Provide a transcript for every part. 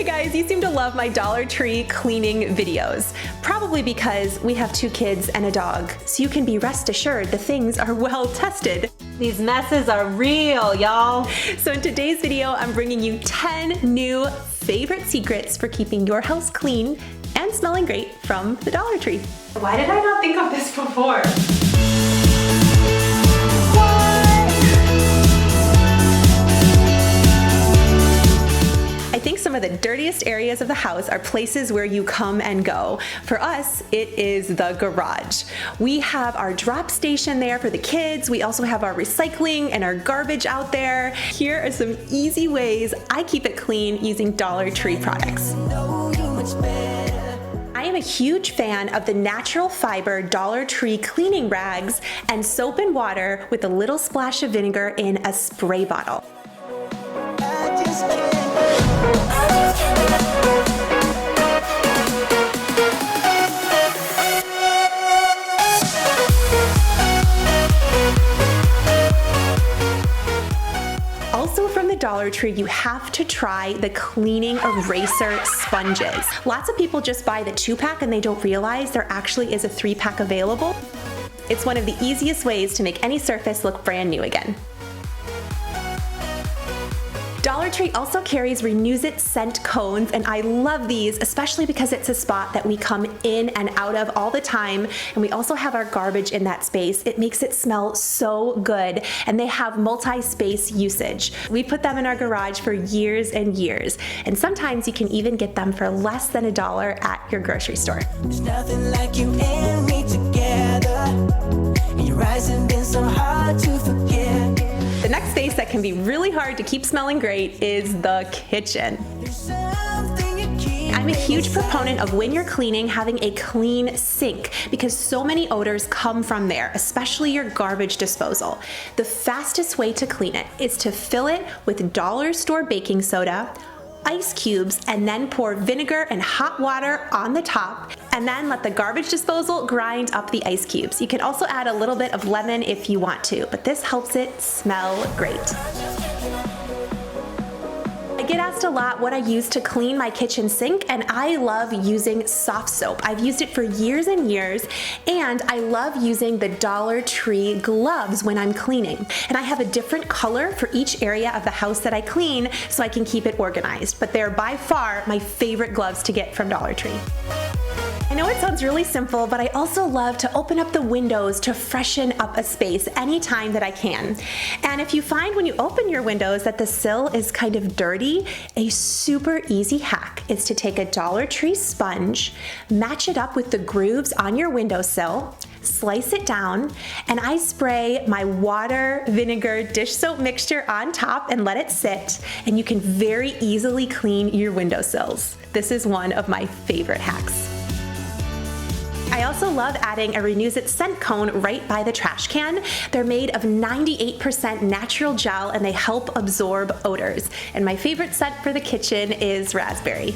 guys, you seem to love my Dollar Tree cleaning videos. Probably because we have 2 kids and a dog, so you can be rest assured the things are well tested. These messes are real, y'all. So in today's video, I'm bringing you 10 new favorite secrets for keeping your house clean and smelling great from the Dollar Tree. Why did I not think of this before? I think some of the dirtiest areas of the house are places where you come and go. For us, it is the garage. We have our drop station there for the kids. We also have our recycling and our garbage out there. Here are some easy ways I keep it clean using Dollar Tree products. I am a huge fan of the natural fiber Dollar Tree cleaning rags and soap and water with a little splash of vinegar in a spray bottle. Also from the Dollar Tree, you have to try the cleaning eraser sponges. Lots of people just buy the 2-pack and they don't realize there actually is a 3-pack available. It's one of the easiest ways to make any surface look brand new again. Dollar Tree also carries Renuzit scent cones, and I love these, especially because it's a spot that we come in and out of all the time, and we also have our garbage in that space. It makes it smell so good, and they have multi-space usage. We put them in our garage for years and years, and sometimes you can even get them for less than $1 at your grocery store. There's nothing like you and me together, and your eyes have been so hard to forget. The next space that can be really hard to keep smelling great is the kitchen. I'm a huge proponent of when you're cleaning, having a clean sink because so many odors come from there, especially your garbage disposal. The fastest way to clean it is to fill it with dollar store baking soda, ice cubes, and then pour vinegar and hot water on the top, and then let the garbage disposal grind up the ice cubes. You can also add a little bit of lemon if you want to, but this helps it smell great. I get asked a lot what I use to clean my kitchen sink, and I love using soft soap. I've used it for years and years, and I love using the Dollar Tree gloves when I'm cleaning. And I have a different color for each area of the house that I clean so I can keep it organized, but they're by far my favorite gloves to get from Dollar Tree. I know it sounds really simple, but I also love to open up the windows to freshen up a space anytime that I can. And if you find when you open your windows that the sill is kind of dirty, a super easy hack is to take a Dollar Tree sponge, match it up with the grooves on your windowsill, slice it down, and I spray my water, vinegar, dish soap mixture on top and let it sit, and you can very easily clean your windowsills. This is one of my favorite hacks. I also love adding a Renuzit scent cone right by the trash can. They're made of 98% natural gel and they help absorb odors. And my favorite scent for the kitchen is raspberry.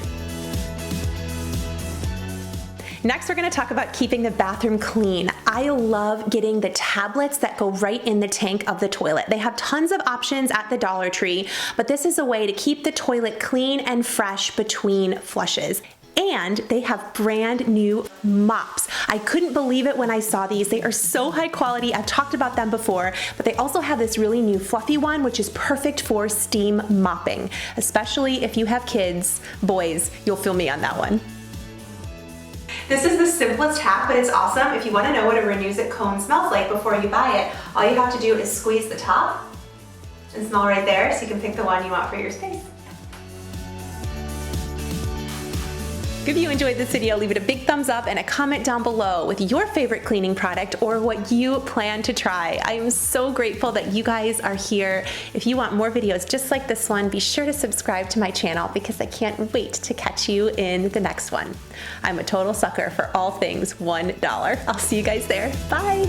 Next, we're gonna talk about keeping the bathroom clean. I love getting the tablets that go right in the tank of the toilet. They have tons of options at the Dollar Tree, but this is a way to keep the toilet clean and fresh between flushes. And they have brand new mops. I couldn't believe it when I saw these. They are so high quality. I've talked about them before, but they also have this really new fluffy one, which is perfect for steam mopping. Especially if you have kids, boys, you'll feel me on that one. This is the simplest hack, but it's awesome. If you want to know what a Renuzit cone smells like before you buy it, all you have to do is squeeze the top and smell right there so you can pick the one you want for your space. If you enjoyed this video, leave it a big thumbs up and a comment down below with your favorite cleaning product or what you plan to try. I am so grateful that you guys are here. If you want more videos just like this one, be sure to subscribe to my channel because I can't wait to catch you in the next one. I'm a total sucker for all things $1. I'll see you guys there. Bye.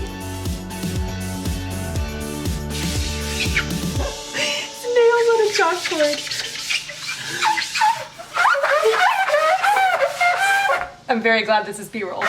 Nails on a chalkboard. I'm very glad this is B-roll.